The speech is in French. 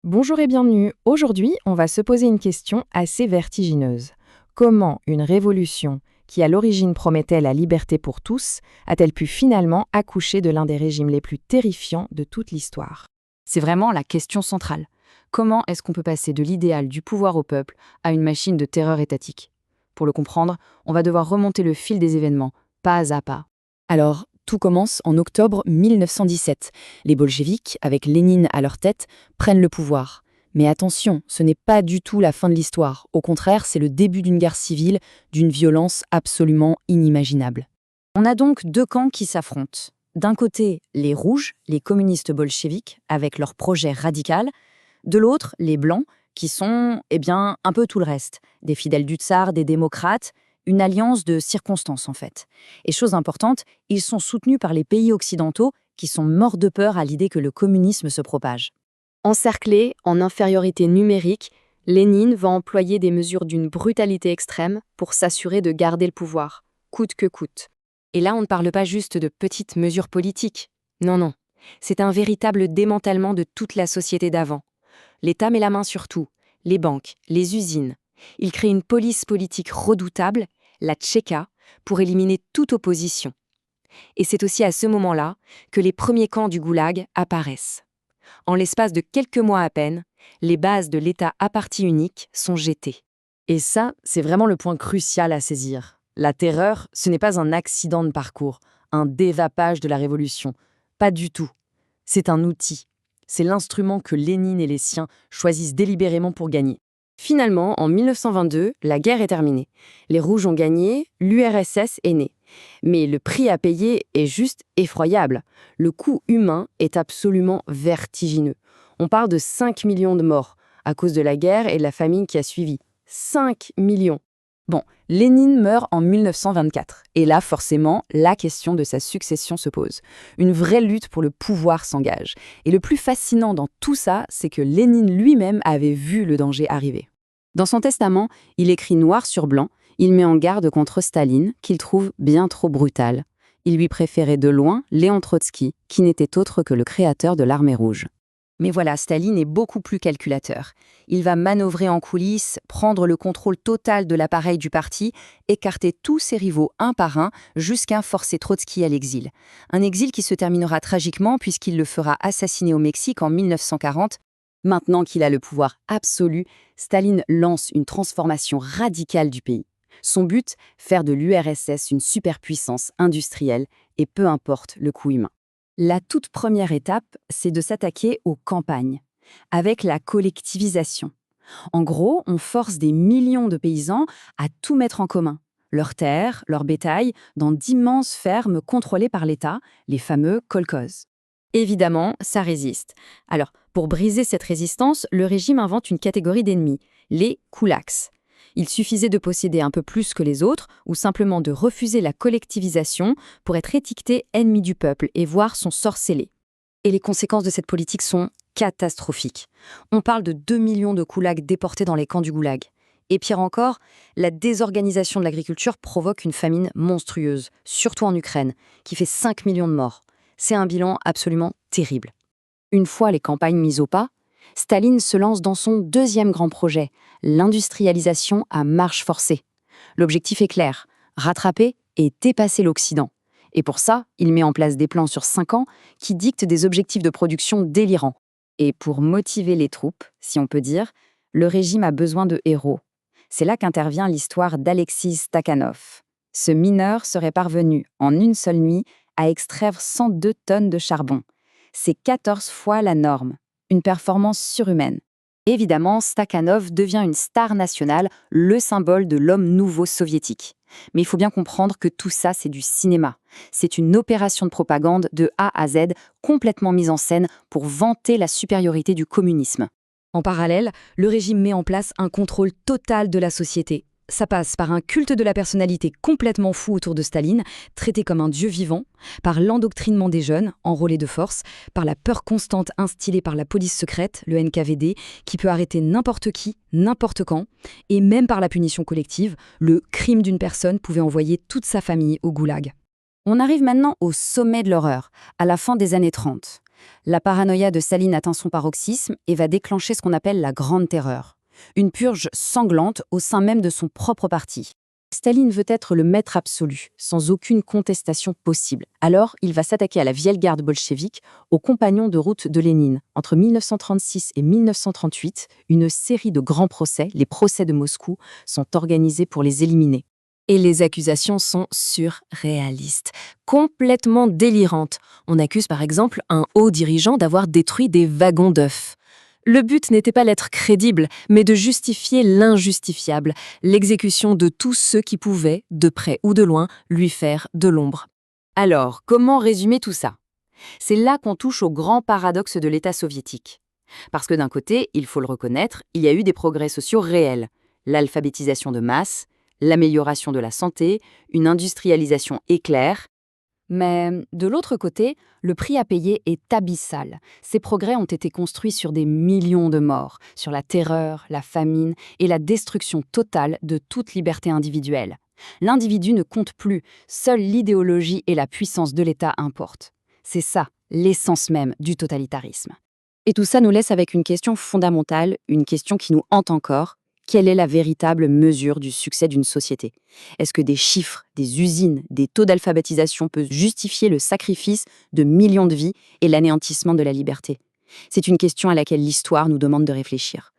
Bonjour et bienvenue. Aujourd'hui, on va se poser une question assez vertigineuse. Comment une révolution qui à l'origine promettait la liberté pour tous a-t-elle pu finalement accoucher de l'un des régimes les plus terrifiants de toute l'histoire? C'est vraiment la question centrale. Comment est-ce qu'on peut passer de l'idéal du pouvoir au peuple à une machine de terreur étatique? Pour le comprendre, on va devoir remonter le fil des événements, pas à pas. Alors, tout commence en octobre 1917. Les bolcheviks, avec Lénine à leur tête, prennent le pouvoir. Mais attention, ce n'est pas du tout la fin de l'histoire. Au contraire, c'est le début d'une guerre civile, d'une violence absolument inimaginable. On a donc deux camps qui s'affrontent. D'un côté, les rouges, les communistes bolcheviks, avec leur projet radical. De l'autre, les blancs, qui sont, un peu tout le reste. Des fidèles du tsar, des démocrates, une alliance de circonstances en fait. Et chose importante, ils sont soutenus par les pays occidentaux qui sont morts de peur à l'idée que le communisme se propage. Encerclé, en infériorité numérique, Lénine va employer des mesures d'une brutalité extrême pour s'assurer de garder le pouvoir, coûte que coûte. Et là, on ne parle pas juste de petites mesures politiques. Non, non. C'est un véritable démantèlement de toute la société d'avant. L'État met la main sur tout, les banques, les usines. Il crée une police politique redoutable, la Tchéka, pour éliminer toute opposition. Et c'est aussi à ce moment-là que les premiers camps du goulag apparaissent. En l'espace de quelques mois à peine, les bases de l'État à parti unique sont jetées. Et ça, c'est vraiment le point crucial à saisir. La terreur, ce n'est pas un accident de parcours, un dévapage de la révolution. Pas du tout. C'est un outil. C'est l'instrument que Lénine et les siens choisissent délibérément pour gagner. Finalement, en 1922, la guerre est terminée. Les Rouges ont gagné, l'URSS est née. Mais le prix à payer est juste effroyable. Le coût humain est absolument vertigineux. On parle de 5 millions de morts à cause de la guerre et de la famine qui a suivi. 5 millions. Bon, Lénine meurt en 1924. Et là, forcément, la question de sa succession se pose. Une vraie lutte pour le pouvoir s'engage. Et le plus fascinant dans tout ça, c'est que Lénine lui-même avait vu le danger arriver. Dans son testament, il écrit noir sur blanc, il met en garde contre Staline, qu'il trouve bien trop brutal. Il lui préférait de loin Léon Trotsky, qui n'était autre que le créateur de l'armée rouge. Mais voilà, Staline est beaucoup plus calculateur. Il va manœuvrer en coulisses, prendre le contrôle total de l'appareil du parti, écarter tous ses rivaux un par un, jusqu'à forcer Trotsky à l'exil. Un exil qui se terminera tragiquement puisqu'il le fera assassiner au Mexique en 1940. Maintenant qu'il a le pouvoir absolu, Staline lance une transformation radicale du pays. Son but, faire de l'URSS une superpuissance industrielle et peu importe le coût humain. La toute première étape, c'est de s'attaquer aux campagnes, avec la collectivisation. En gros, on force des millions de paysans à tout mettre en commun. Leurs terres, leur bétail, dans d'immenses fermes contrôlées par l'État, les fameux kolkhozes. Évidemment, ça résiste. Alors, pour briser cette résistance, le régime invente une catégorie d'ennemis, les koulaks. Il suffisait de posséder un peu plus que les autres ou simplement de refuser la collectivisation pour être étiqueté ennemi du peuple et voir son sort scellé. Et les conséquences de cette politique sont catastrophiques. On parle de 2 millions de koulaks déportés dans les camps du goulag. Et pire encore, la désorganisation de l'agriculture provoque une famine monstrueuse, surtout en Ukraine, qui fait 5 millions de morts. C'est un bilan absolument terrible. Une fois les campagnes mises au pas, Staline se lance dans son deuxième grand projet, l'industrialisation à marche forcée. L'objectif est clair, rattraper et dépasser l'Occident. Et pour ça, il met en place des plans sur 5 ans qui dictent des objectifs de production délirants. Et pour motiver les troupes, si on peut dire, le régime a besoin de héros. C'est là qu'intervient l'histoire d'Alexis Stakhanov. Ce mineur serait parvenu, en une seule nuit, à extraire 102 tonnes de charbon. C'est 14 fois la norme. Une performance surhumaine. Évidemment, Stakhanov devient une star nationale, le symbole de l'homme nouveau soviétique. Mais il faut bien comprendre que tout ça, c'est du cinéma. C'est une opération de propagande de A à Z, complètement mise en scène pour vanter la supériorité du communisme. En parallèle, le régime met en place un contrôle total de la société. Ça passe par un culte de la personnalité complètement fou autour de Staline, traité comme un dieu vivant, par l'endoctrinement des jeunes, enrôlés de force, par la peur constante instillée par la police secrète, le NKVD, qui peut arrêter n'importe qui, n'importe quand, et même par la punition collective, le crime d'une personne pouvait envoyer toute sa famille au goulag. On arrive maintenant au sommet de l'horreur, à la fin des années 30. La paranoïa de Staline atteint son paroxysme et va déclencher ce qu'on appelle la Grande Terreur. Une purge sanglante au sein même de son propre parti. Staline veut être le maître absolu, sans aucune contestation possible. Alors, il va s'attaquer à la vieille garde bolchevique, aux compagnons de route de Lénine. Entre 1936 et 1938, une série de grands procès, les procès de Moscou, sont organisés pour les éliminer. Et les accusations sont surréalistes, complètement délirantes. On accuse par exemple un haut dirigeant d'avoir détruit des wagons d'œufs. Le but n'était pas d'être crédible, mais de justifier l'injustifiable, l'exécution de tous ceux qui pouvaient, de près ou de loin, lui faire de l'ombre. Alors, comment résumer tout ça? C'est là qu'on touche au grand paradoxe de l'État soviétique. Parce que d'un côté, il faut le reconnaître, il y a eu des progrès sociaux réels. L'alphabétisation de masse, l'amélioration de la santé, une industrialisation éclair. Mais de l'autre côté, le prix à payer est abyssal. Ces progrès ont été construits sur des millions de morts, sur la terreur, la famine et la destruction totale de toute liberté individuelle. L'individu ne compte plus, seule l'idéologie et la puissance de l'État importent. C'est ça, l'essence même du totalitarisme. Et tout ça nous laisse avec une question fondamentale, une question qui nous hante encore. Quelle est la véritable mesure du succès d'une société? Est-ce que des chiffres, des usines, des taux d'alphabétisation peuvent justifier le sacrifice de millions de vies et l'anéantissement de la liberté? C'est une question à laquelle l'histoire nous demande de réfléchir.